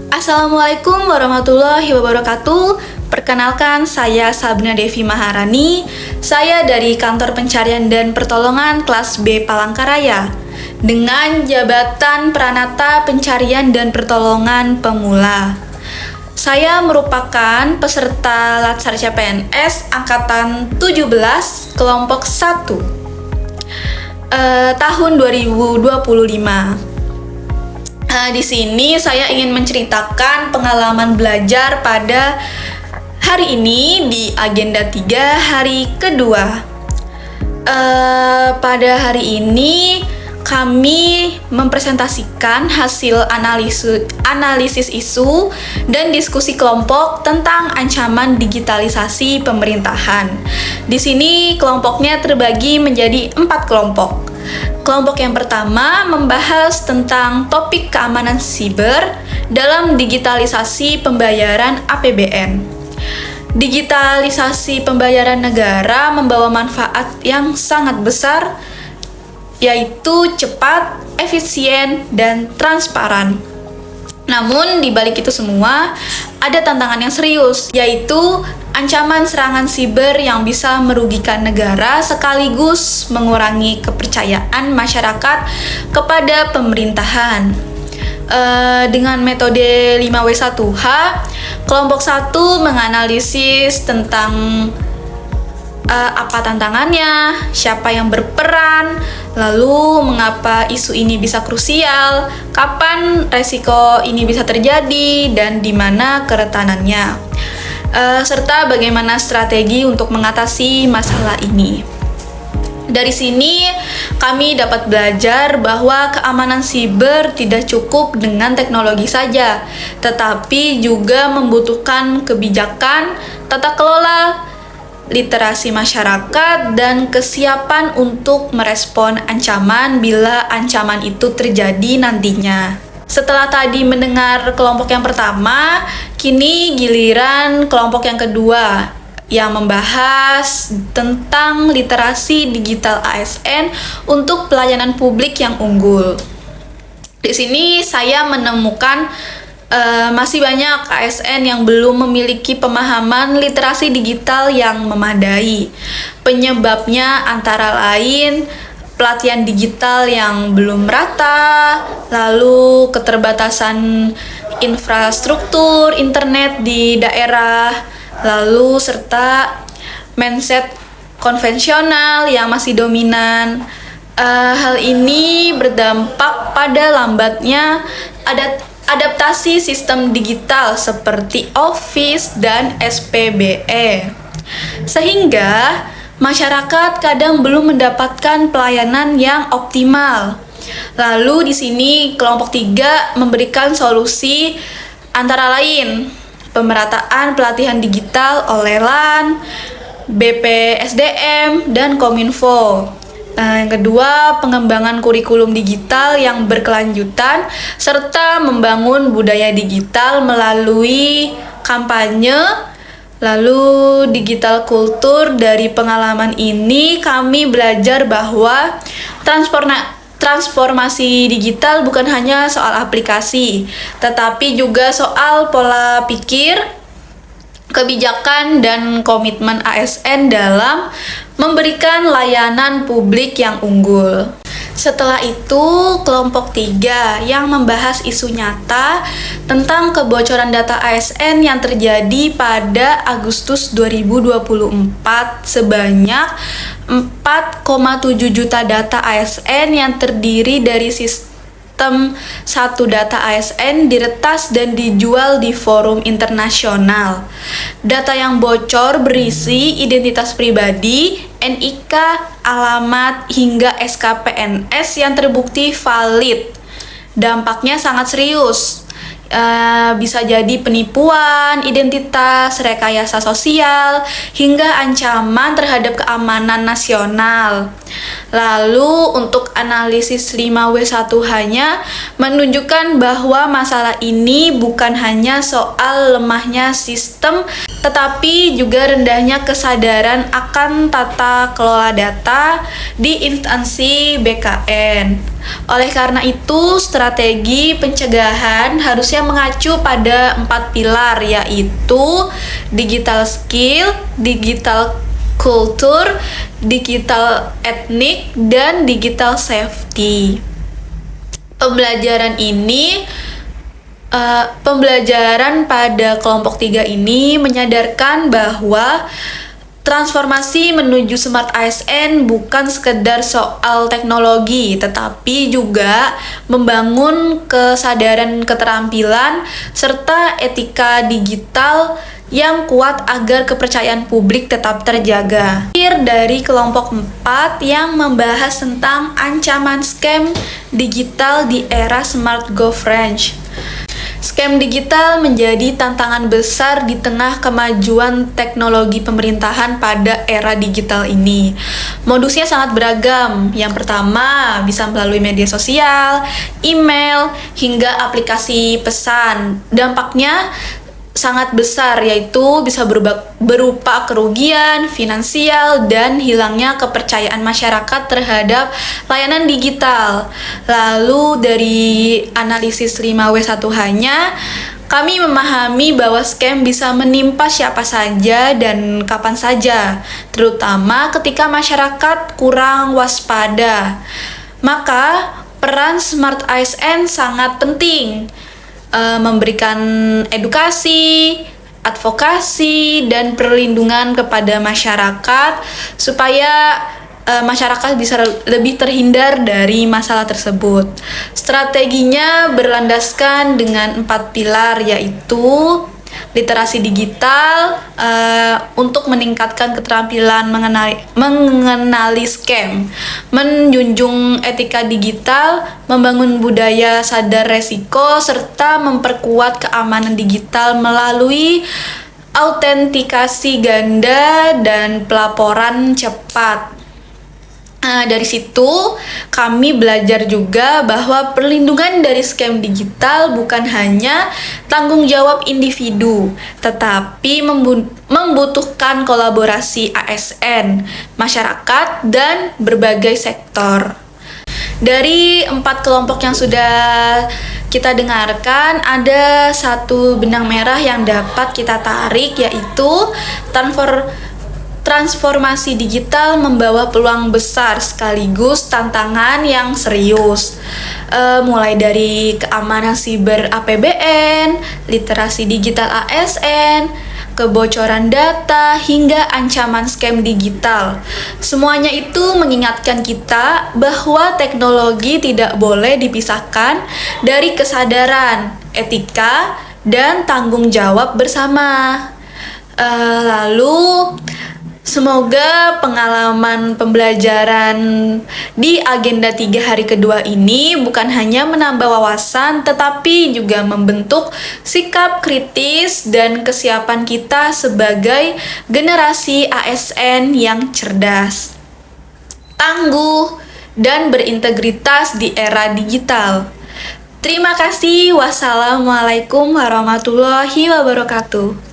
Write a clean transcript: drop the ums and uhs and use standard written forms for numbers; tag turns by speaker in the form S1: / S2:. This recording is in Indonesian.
S1: Assalamualaikum warahmatullahi wabarakatuh. Perkenalkan, saya Sabrina Devi Maharani. Saya dari Kantor Pencarian dan Pertolongan kelas B Palangkaraya dengan jabatan Pranata Pencarian dan Pertolongan Pemula. Saya merupakan peserta Latsar CPNS Angkatan 17 Kelompok 1 tahun 2025. Di sini saya ingin menceritakan pengalaman belajar pada hari ini di agenda 3 hari kedua. Pada hari ini kami mempresentasikan hasil analisis isu dan diskusi kelompok tentang ancaman digitalisasi pemerintahan. Di sini kelompoknya terbagi menjadi 4 kelompok. Kelompok yang pertama membahas tentang topik keamanan siber dalam digitalisasi pembayaran APBN. Digitalisasi pembayaran negara membawa manfaat yang sangat besar, yaitu cepat, efisien, dan transparan. Namun, di balik itu semua, ada tantangan yang serius, yaitu ancaman serangan siber yang bisa merugikan negara sekaligus mengurangi kepercayaan masyarakat kepada pemerintahan. Dengan metode 5W1H, kelompok 1 menganalisis tentang apa tantangannya, siapa yang berperan, lalu mengapa isu ini bisa krusial, kapan resiko ini bisa terjadi, dan di mana kerentanannya, serta bagaimana strategi untuk mengatasi masalah ini. Dari sini kami dapat belajar bahwa keamanan siber tidak cukup dengan teknologi saja, tetapi juga membutuhkan kebijakan, tata kelola, literasi masyarakat, dan kesiapan untuk merespon ancaman bila ancaman itu terjadi nantinya. Setelah tadi mendengar kelompok yang pertama, kini giliran kelompok yang kedua yang membahas tentang literasi digital ASN untuk pelayanan publik yang unggul. Di sini saya menemukan masih banyak ASN yang belum memiliki pemahaman literasi digital yang memadai. Penyebabnya antara lain pelatihan digital yang belum rata, lalu keterbatasan infrastruktur internet di daerah, lalu serta mindset konvensional yang masih dominan. Hal ini berdampak pada lambatnya adaptasi sistem digital seperti Office dan SPBE, sehingga masyarakat kadang belum mendapatkan pelayanan yang optimal. Lalu di sini kelompok 3 memberikan solusi antara lain pemerataan pelatihan digital oleh LAN, BPSDM, dan Kominfo. Yang kedua, pengembangan kurikulum digital yang berkelanjutan serta membangun budaya digital melalui kampanye. Lalu digital kultur. Dari pengalaman ini kami belajar bahwa transformasi digital bukan hanya soal aplikasi, tetapi juga soal pola pikir, kebijakan, dan komitmen ASN dalam memberikan layanan publik yang unggul. Setelah itu, kelompok 3 yang membahas isu nyata tentang kebocoran data ASN yang terjadi pada Agustus 2024 sebanyak 4,7 juta data ASN yang terdiri dari sistem satu data ASN diretas dan dijual di forum internasional. Data yang bocor berisi identitas pribadi, NIK, alamat, hingga SKPNS yang terbukti valid. Dampaknya sangat serius. Bisa jadi penipuan identitas, rekayasa sosial, hingga ancaman terhadap keamanan nasional. Lalu untuk analisis 5W1H-nya menunjukkan bahwa masalah ini bukan hanya soal lemahnya sistem, tetapi juga rendahnya kesadaran akan tata kelola data di instansi BKN. Oleh karena itu, strategi pencegahan harusnya mengacu pada 4 pilar, yaitu digital skill, digital kultur, digital etnik, dan digital safety. Pembelajaran pada kelompok 3 ini menyadarkan bahwa transformasi menuju smart ASN bukan sekedar soal teknologi, tetapi juga membangun kesadaran keterampilan serta etika digital yang kuat agar kepercayaan publik tetap terjaga. Akhir dari kelompok 4 yang membahas tentang ancaman scam digital di era smart governance. Scam digital menjadi tantangan besar di tengah kemajuan teknologi pemerintahan pada era digital ini. Modusnya sangat beragam. Yang pertama, bisa melalui media sosial, email, hingga aplikasi pesan. Dampaknya sangat besar, yaitu bisa berupa kerugian finansial dan hilangnya kepercayaan masyarakat terhadap layanan digital. Lalu dari analisis 5W1H-nya, kami memahami bahwa scam bisa menimpa siapa saja dan kapan saja, terutama ketika masyarakat kurang waspada. Maka peran Smart ASN sangat penting, memberikan edukasi, advokasi, dan perlindungan kepada masyarakat supaya masyarakat bisa lebih terhindar dari masalah tersebut. Strateginya berlandaskan dengan 4 pilar, yaitu literasi digital untuk meningkatkan keterampilan mengenali scam, menjunjung etika digital, membangun budaya sadar resiko, serta memperkuat keamanan digital melalui autentikasi ganda dan pelaporan cepat. Dari situ kami belajar juga bahwa perlindungan dari scam digital bukan hanya tanggung jawab individu, tetapi membutuhkan kolaborasi ASN, masyarakat, dan berbagai sektor. Dari 4 kelompok yang sudah kita dengarkan, ada satu benang merah yang dapat kita tarik, yaitu transformasi digital membawa peluang besar sekaligus tantangan yang serius. Mulai dari keamanan siber APBN, literasi digital ASN, kebocoran data, hingga ancaman scam digital. Semuanya itu mengingatkan kita bahwa teknologi tidak boleh dipisahkan dari kesadaran, etika, dan tanggung jawab bersama. Lalu semoga pengalaman pembelajaran di agenda 3 hari kedua ini bukan hanya menambah wawasan, tetapi juga membentuk sikap kritis dan kesiapan kita sebagai generasi ASN yang cerdas, tangguh, dan berintegritas di era digital. Terima kasih. Wassalamualaikum warahmatullahi wabarakatuh.